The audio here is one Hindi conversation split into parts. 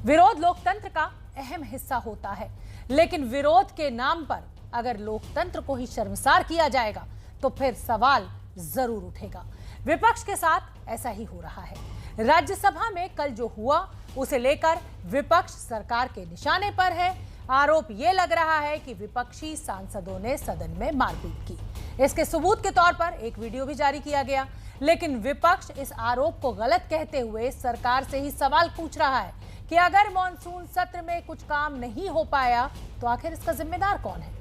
विरोध लोकतंत्र का अहम हिस्सा होता है, लेकिन विरोध के नाम पर अगर लोकतंत्र को ही शर्मसार किया जाएगा तो फिर सवाल जरूर उठेगा। विपक्ष के साथ ऐसा ही हो रहा है। राज्यसभा में कल जो हुआ उसे लेकर विपक्ष सरकार के निशाने पर है। आरोप यह लग रहा है कि विपक्षी सांसदों ने सदन में मारपीट की। इसके सबूत के तौर पर एक वीडियो भी जारी किया गया, लेकिन विपक्ष इस आरोप को गलत कहते हुए सरकार से ही सवाल पूछ रहा है कि अगर मॉनसून सत्र में कुछ काम नहीं हो पाया तो आखिर इसका जिम्मेदार कौन है।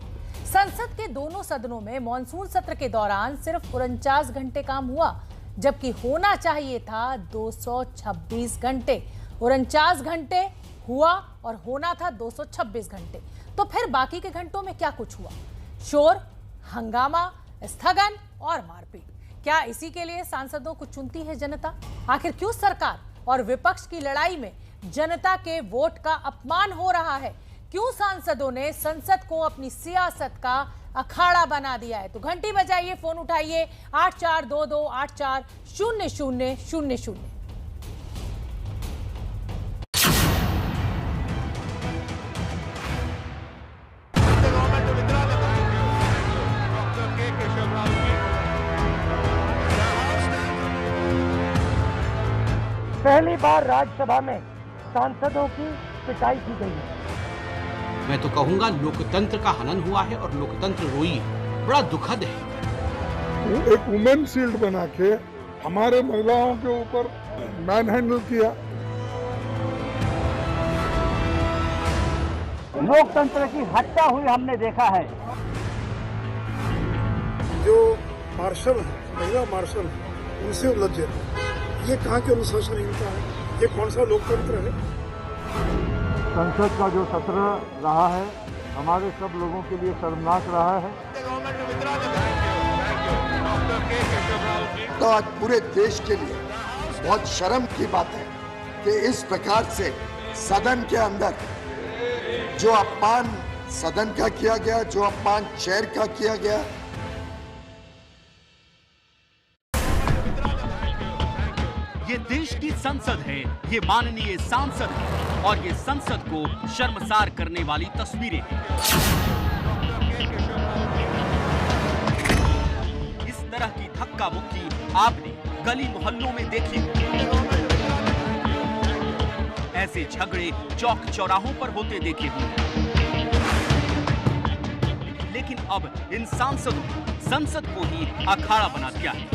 संसद के दोनों सदनों में मॉनसून सत्र के दौरान सिर्फ 49 घंटे काम हुआ, जबकि होना चाहिए था 226 घंटे। 49 घंटे हुआ और होना था 226 घंटे। तो फिर बाकी के घंटों में क्या कुछ हुआ? शोर, हंगामा, स्थगन और मारपीट। क्या इसी के लिए सांसदों को चुनती है जनता? आखिर क्यों सरकार और विपक्ष की लड़ाई में जनता के वोट का अपमान हो रहा है? क्यों सांसदों ने संसद को अपनी सियासत का अखाड़ा बना दिया है? तो घंटी बजाइए, फोन उठाइए 8422840000। पहली बार राज्यसभा में सांसदों की पिटाई की गई है। मैं तो कहूंगा लोकतंत्र का हनन हुआ है और लोकतंत्र रोई है। बड़ा दुखद है। एक वुमेन शील्ड बना के हमारे महिलाओं के ऊपर मैन हैंडल किया। लोकतंत्र की हत्या हुई हमने देखा है। जो मार्शल है, महिला मार्शल है, उनसे उलझे। ये कहाँ की अनुशासनहीनता है? ये कौन सा लोकतंत्र है? संसद का जो सत्र रहा है हमारे सब लोगों के लिए शर्मनाक रहा है। तो आज पूरे देश के लिए बहुत शर्म की बात है कि इस प्रकार से सदन के अंदर जो अपमान सदन का किया गया, जो अपमान चेयर का किया गया। ये देश की संसद है, ये माननीय सांसद है और ये संसद को शर्मसार करने वाली तस्वीरें हैं। इस तरह की धक्का मुक्की आपने गली मोहल्लों में देखी। ऐसे झगड़े चौक चौराहों पर होते देखे हुए। लेकिन अब इन सांसदों ने संसद को ही अखाड़ा बना दिया है।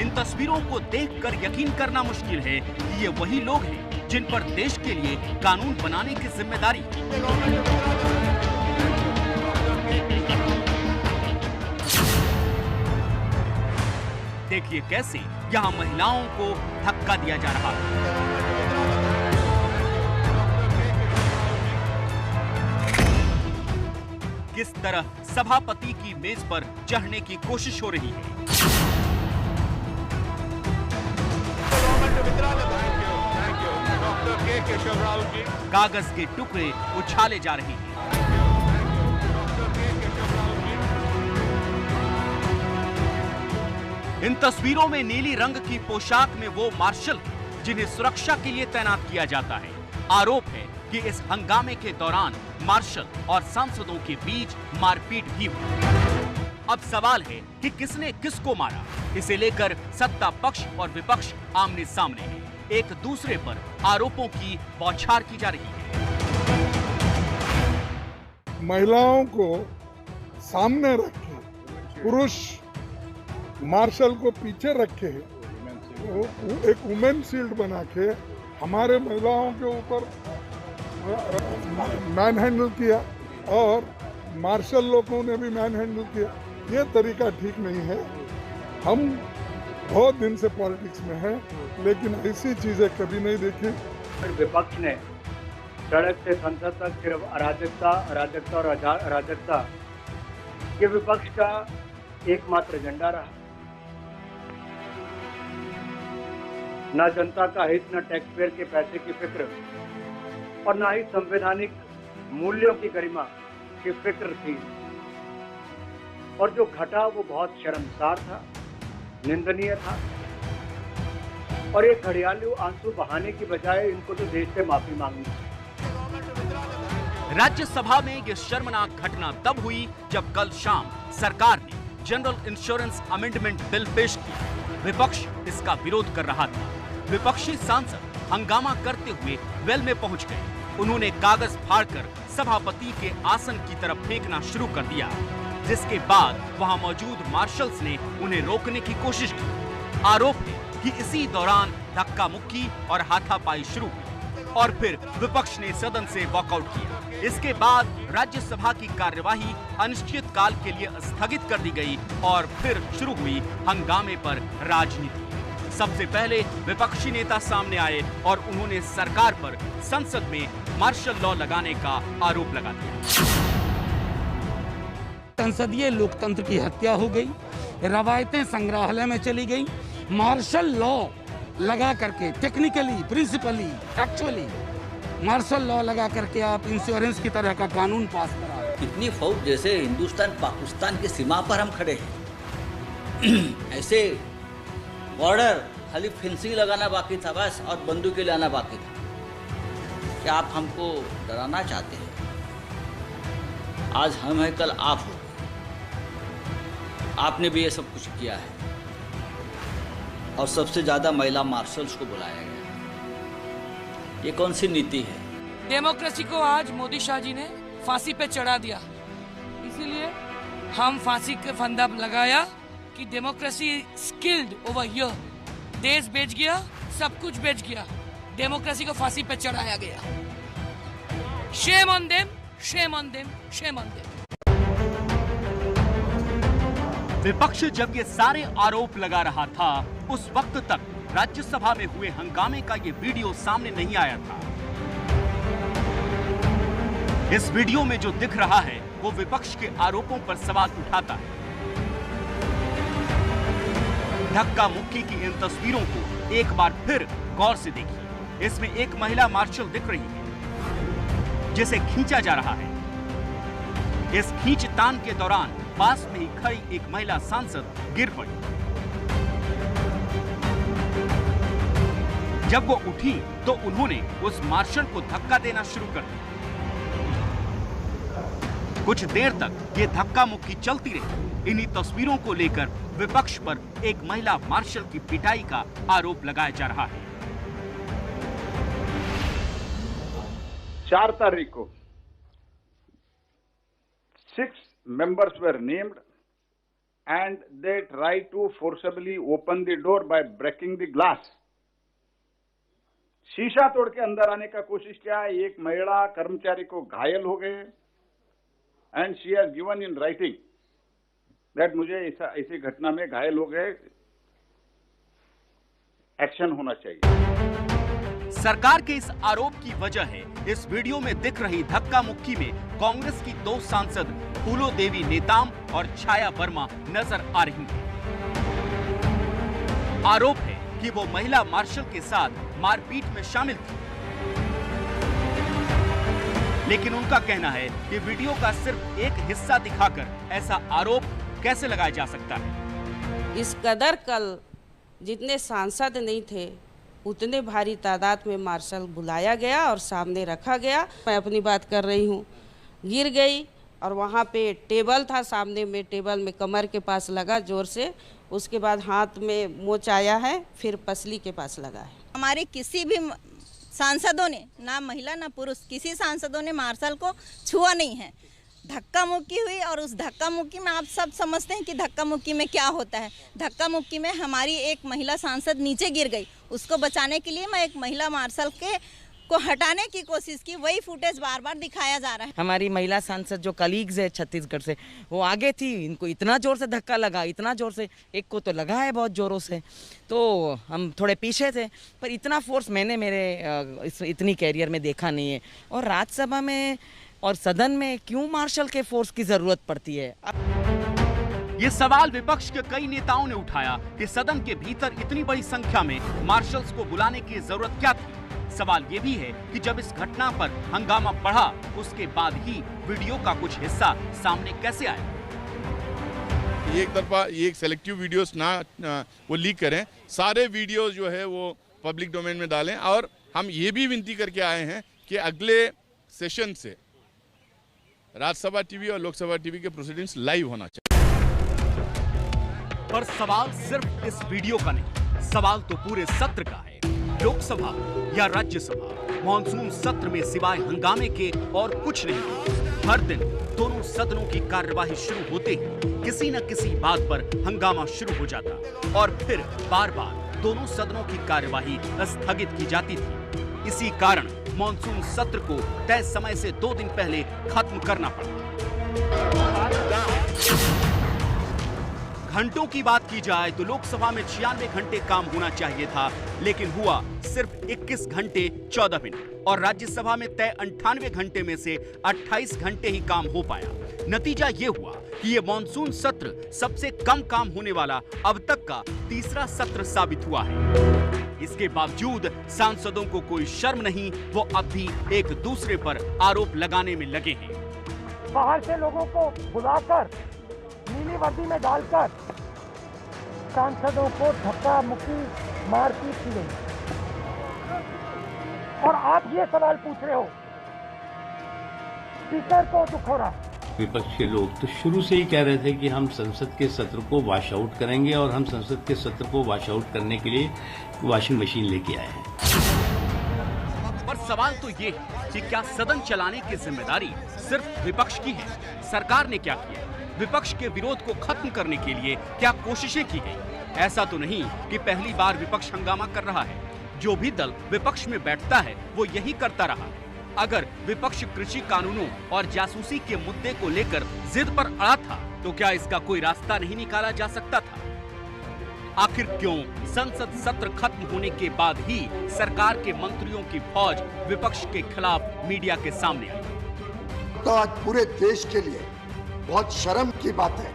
इन तस्वीरों को देखकर यकीन करना मुश्किल है कि ये वही लोग हैं जिन पर देश के लिए कानून बनाने की जिम्मेदारी। देखिए कैसे यहां महिलाओं को धक्का दिया जा रहा है। किस तरह सभापति की मेज पर चढ़ने की कोशिश हो रही है। कागज के टुकड़े उछाले जा रहे हैं। इन तस्वीरों में नीली रंग की पोशाक में वो मार्शल जिन्हें सुरक्षा के लिए तैनात किया जाता है। आरोप है कि इस हंगामे के दौरान मार्शल और सांसदों के बीच मारपीट भी हुई। अब सवाल है कि किसने किसको मारा। इसे लेकर सत्ता पक्ष और विपक्ष आमने सामने हैं। एक दूसरे पर आरोपों की बौछार की जा रही है। महिलाओं को सामने रखे, पुरुष मार्शल को पीछे रखे, एक वुमेन शील्ड बना के हमारे महिलाओं के ऊपर मैन हैंडल किया और मार्शल लोगों ने भी मैन हैंडल किया। ये तरीका ठीक नहीं है। हम बहुत दिन से पॉलिटिक्स में हैं, लेकिन ऐसी चीजें कभी नहीं देखी। विपक्ष ने सड़क से संसद तक सिर्फ अराजकता, अराजकता और अराजकता ये विपक्ष का एकमात्र एजेंडा रहा। न जनता का हित, न टैक्स पेयर के पैसे की फिक्र और न ही संवैधानिक मूल्यों की गरिमा की फिक्र थी। और जो घटा वो बहुत शर्मसार था। निंदनीय था और ये घड़ियालू आंसू बहाने की बजाय इनको तो देश से माफी मांगनी चाहिए। राज्यसभा में ये शर्मनाक घटना तब हुई जब कल शाम सरकार ने जनरल इंश्योरेंस अमेंडमेंट बिल पेश किया। विपक्ष इसका विरोध कर रहा था। विपक्षी सांसद हंगामा करते हुए वेल में पहुंच गए। उन्होंने कागज फाड़कर सभापति के आसन की तरफ फेंकना शुरू कर दिया, जिसके बाद वहां मौजूद मार्शल्स ने उन्हें रोकने की कोशिश की। आरोप है कि इसी दौरान धक्का मुक्की और हाथापाई शुरू हुई और फिर विपक्ष ने सदन से वॉकआउट किया। इसके बाद राज्यसभा की कार्यवाही अनिश्चित काल के लिए स्थगित कर दी गई और फिर शुरू हुई हंगामे पर राजनीति। सबसे पहले विपक्षी नेता सामने आए और उन्होंने सरकार पर संसद में मार्शल लॉ लगाने का आरोप लगा दिया। संसदीय लोकतंत्र की हत्या हो गई, रवायतें संग्रहालय में चली गई। मार्शल लॉ लगा करके technically, principally, actually martial law लगा करके आप इंश्योरेंस की तरह का कानून पास करा। इतनी फौज जैसे हिंदुस्तान पाकिस्तान की सीमा पर हम खड़े हैं, ऐसे बॉर्डर खाली फेंसिंग लगाना बाकी था बस और बंदूकें लाना बाकी था। क्या आप हमको डराना चाहते हैं? आज हम हैं, कल आप हो। आपने भी ये सब कुछ किया है और सबसे ज्यादा महिला मार्शल्स को बुलाया गया। ये कौन सी नीति है? डेमोक्रेसी को आज मोदी शाह जी ने फांसी पे चढ़ा दिया, इसीलिए हम फांसी का फंदा लगाया कि डेमोक्रेसी स्किल्ड ओवर हियर। देश बेच गया, सब कुछ बेच गया, डेमोक्रेसी को फांसी पे चढ़ाया गया। Shame on them, shame on them, shame on them. विपक्ष जब ये सारे आरोप लगा रहा था, उस वक्त तक राज्यसभा में हुए हंगामे का ये वीडियो सामने नहीं आया था। इस वीडियो में जो दिख रहा है वो विपक्ष के आरोपों पर सवाल उठाता है। धक्का मुक्की की इन तस्वीरों को एक बार फिर गौर से देखिए। इसमें एक महिला मार्शल दिख रही है जिसे खींचा जा रहा है। इस खींचतान के दौरान पास में ही खड़ी एक महिला सांसद गिर पड़ी। जब वो उठी तो उन्होंने उस मार्शल को धक्का देना शुरू कर दिया। कुछ देर तक ये धक्का मुक्की चलती रही। इन्हीं तस्वीरों को लेकर विपक्ष पर एक महिला मार्शल की पिटाई का आरोप लगाया जा रहा है। 4 तारीख को 6 members were named and they tried to forcibly open the door by breaking the glass. शीशा तोड़ के अंदर आने का कोशिश किया। एक महिला कर्मचारी को घायल हो गए and she has given in writing that मुझे ऐसी घटना में घायल हो गए, एक्शन होना चाहिए। सरकार के इस आरोप की वजह है इस वीडियो में दिख रही धक्का मुक्की में कांग्रेस की 2 सांसद फूलो देवी नेताम और छाया वर्मा नजर आ रही हैं। आरोप है कि वो महिला मार्शल के साथ मारपीट में शामिल थी, लेकिन उनका कहना है कि वीडियो का सिर्फ एक हिस्सा दिखाकर ऐसा आरोप कैसे लगाया जा सकता है। इस कदर कल जितने सांसद नहीं थे उतने भारी तादाद में मार्शल बुलाया गया और सामने रखा गया। मैं अपनी बात कर रही हूँ, गिर गई और वहाँ पे टेबल था, सामने में टेबल में कमर के पास लगा जोर से, उसके बाद हाथ में मोच आया है, फिर पसली के पास लगा है। हमारे किसी भी सांसदों ने, ना महिला ना पुरुष, किसी सांसदों ने मार्शल को छुआ नहीं है। धक्का मुक्की हुई और उस धक्का मुक्की में आप सब समझते हैं कि धक्का मुक्की में क्या होता है। धक्का मुक्की में हमारी एक महिला सांसद नीचे गिर गई, उसको बचाने के लिए मैं एक महिला मार्शल को हटाने की कोशिश की, वही फुटेज बार बार दिखाया जा रहा है। हमारी महिला सांसद जो कलीग्स है छत्तीसगढ़ से, वो आगे थी, इनको इतना जोर से धक्का लगा, इतना जोर से, एक को तो लगा है बहुत जोरों से, तो हम थोड़े पीछे थे, पर इतना फोर्स मैंने मेरे इतनी कैरियर में देखा नहीं है। और राज्यसभा में और सदन में क्यों मार्शल के फोर्स की जरूरत पड़ती है? ये सवाल विपक्ष के कई नेताओं ने उठाया कि सदन के भीतर इतनी बड़ी संख्या में मार्शल्स को बुलाने की जरूरत क्या थी। सवाल ये भी है कि जब इस घटना पर हंगामा बढ़ा, उसके बाद ही वीडियो का कुछ हिस्सा सामने कैसे आया। ये एक तरफा ये एक सेलेक्टिव वीडियोस ना वो लीक करें, सारे वीडियोस जो है वो पब्लिक डोमेन में डालें। और हम ये भी विनती करके आए हैं कि अगले सेशन से राज्यसभा टीवी और लोकसभा टीवी के प्रोसीडिंग्स लाइव होना चाहिए। पर सवाल सिर्फ इस वीडियो का नहीं, सवाल तो पूरे सत्र का है। लोकसभा या राज्यसभा, मॉनसून सत्र में सिवाय हंगामे के और कुछ नहीं। हर दिन दोनों सदनों की कार्यवाही शुरू होते ही किसी न किसी बात पर हंगामा शुरू हो जाता और फिर बार बार दोनों सदनों की कार्यवाही स्थगित की जाती थी। इसी कारण मॉनसून सत्र को तय समय से 2 दिन पहले खत्म करना पड़ा। घंटों की बात की जाए तो लोकसभा में 96 घंटे काम होना चाहिए था, लेकिन हुआ सिर्फ 21 घंटे 14 मिनट और राज्यसभा में तय 98 घंटे में से 28 घंटे ही काम हो पाया। नतीजा ये हुआ कि ये मॉनसून सत्र सबसे कम काम होने वाला अब तक का तीसरा सत्र साबित हुआ है। इसके बावजूद सांसदों को कोई शर्म नहीं, वो अब भी एक दूसरे पर आरोप लगाने में लगे हैं। बाहर से लोगों को बुलाकर नीली वर्दी में डालकर सांसदों को धक्का मुक्की मारपीट की गई और आप ये सवाल पूछ रहे हो, स्पीकर को दुख हो रहा है। विपक्ष के लोग तो शुरू से ही कह रहे थे कि हम संसद के सत्र को वॉश आउट करेंगे और हम संसद के सत्र को वॉश आउट करने के लिए वॉशिंग मशीन लेके आए हैं। पर सवाल तो ये है कि क्या सदन चलाने की जिम्मेदारी सिर्फ विपक्ष की है? सरकार ने क्या किया? विपक्ष के विरोध को खत्म करने के लिए क्या कोशिशें की गई? ऐसा तो नहीं कि पहली बार विपक्ष हंगामा कर रहा है। जो भी दल विपक्ष में बैठता है वो यही करता रहा है। अगर विपक्ष कृषि कानूनों और जासूसी के मुद्दे को लेकर जिद पर अड़ा था तो क्या इसका कोई रास्ता नहीं निकाला जा सकता था? आखिर क्यों संसद सत्र खत्म होने के बाद ही सरकार के मंत्रियों की फौज विपक्ष के खिलाफ मीडिया के सामने आई? तो आज पूरे देश के लिए बहुत शर्म की बात है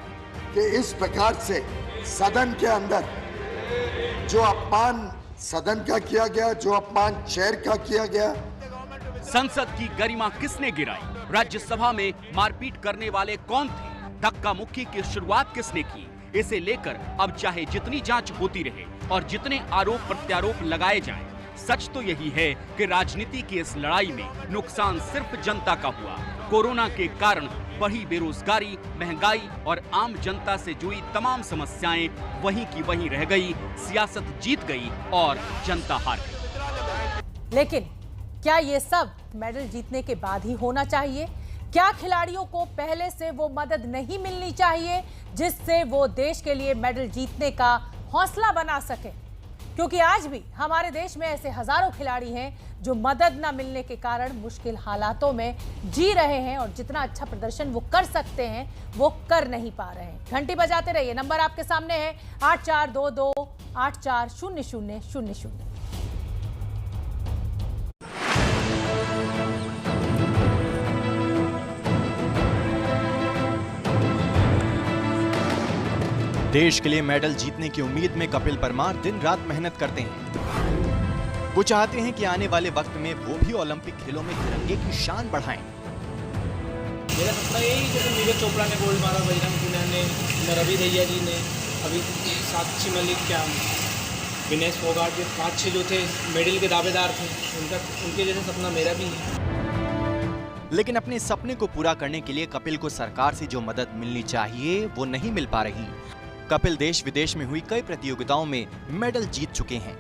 कि इस प्रकार से सदन के अंदर जो अपमान सदन का किया गया, जो अपमान चेयर का किया गया। संसद की गरिमा किसने गिराई? राज्यसभा में मारपीट करने वाले कौन थे? धक्का मुक्की की शुरुआत किसने की? इसे लेकर अब चाहे जितनी जांच होती रहे और जितने आरोप प्रत्यारोप लगाए जाएं, सच तो यही है कि राजनीति की इस लड़ाई में नुकसान सिर्फ जनता का हुआ। कोरोना के कारण बढ़ी बेरोजगारी, महंगाई और आम जनता से जुड़ी तमाम समस्याएं वहीं की वहीं रह गई। सियासत जीत गई और जनता हार गई। लेकिन क्या ये सब मेडल जीतने के बाद ही होना चाहिए? क्या खिलाड़ियों को पहले से वो मदद नहीं मिलनी चाहिए जिससे वो देश के लिए मेडल जीतने का हौसला बना सके? क्योंकि आज भी हमारे देश में ऐसे हजारों खिलाड़ी हैं जो मदद न मिलने के कारण मुश्किल हालातों में जी रहे हैं और जितना अच्छा प्रदर्शन वो कर सकते हैं वो कर नहीं पा रहे हैं। घंटी बजाते रहिए। नंबर आपके सामने है 8422 840000। देश के लिए मेडल जीतने की उम्मीद में कपिल परमार दिन रात मेहनत करते हैं। वो चाहते हैं कि आने वाले वक्त में वो भी ओलंपिक खेलों में तिरंगे की शान बढ़ाएं। मेरा सपना यही, जैसे नीरज चोपड़ा ने गोल्ड मारा, बजरंग पुनिया ने, रवि दैया जी ने, अभी साक्षी मलिक, क्या विनेश फोगाट, ये 5-6 जो थे मेडल के दावेदार थे, उनके जैसे सपना मेरा भी है। लेकिन अपने सपने को पूरा करने के लिए कपिल को सरकार से जो मदद मिलनी चाहिए वो नहीं मिल पा रही। कपिल देश विदेश में हुई कई प्रतियोगिताओं में मेडल जीत चुके हैं।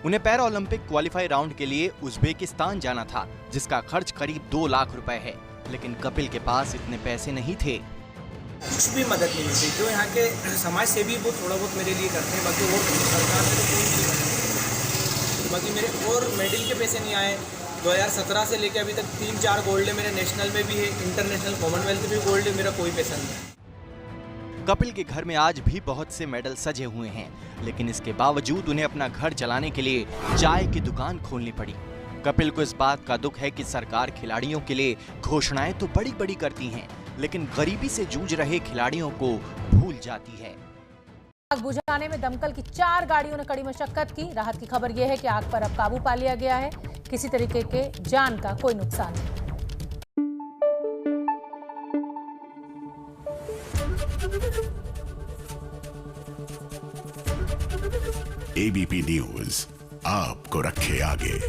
उन्हें पैरा ओलंपिक क्वालिफाई राउंड के लिए उज्बेकिस्तान जाना था, जिसका खर्च करीब 2 लाख रुपए है। लेकिन कपिल के पास इतने पैसे नहीं थे। कुछ भी मदद नहीं मिलती। जो यहाँ के समाज सेवी वो थोड़ा बहुत मेरे लिए करते हैं, बाकी वो सरकार से तो कोई नहीं करती। बाकी मेरे और मेडल के पैसे नहीं आए। 2017 से लेकर अभी तक 3-4 गोल्ड है मेरे, नेशनल में भी है, इंटरनेशनल कॉमनवेल्थ में भी गोल्ड है, मेरा कोई पैसा नहीं है। कपिल के घर में आज भी बहुत से मेडल सजे हुए हैं, लेकिन इसके बावजूद उन्हें अपना घर चलाने के लिए चाय की दुकान खोलनी पड़ी। कपिल को इस बात का दुख है कि सरकार खिलाड़ियों के लिए घोषणाएं तो बड़ी बड़ी करती हैं, लेकिन गरीबी से जूझ रहे खिलाड़ियों को भूल जाती है। आग बुझाने में दमकल की 4 गाड़ियों ने कड़ी मशक्कत की। राहत की खबर यह है कि आग पर अब काबू पा लिया गया है। किसी तरीके के जान का कोई नुकसान नहीं। एबीपी न्यूज आपको रखे आगे।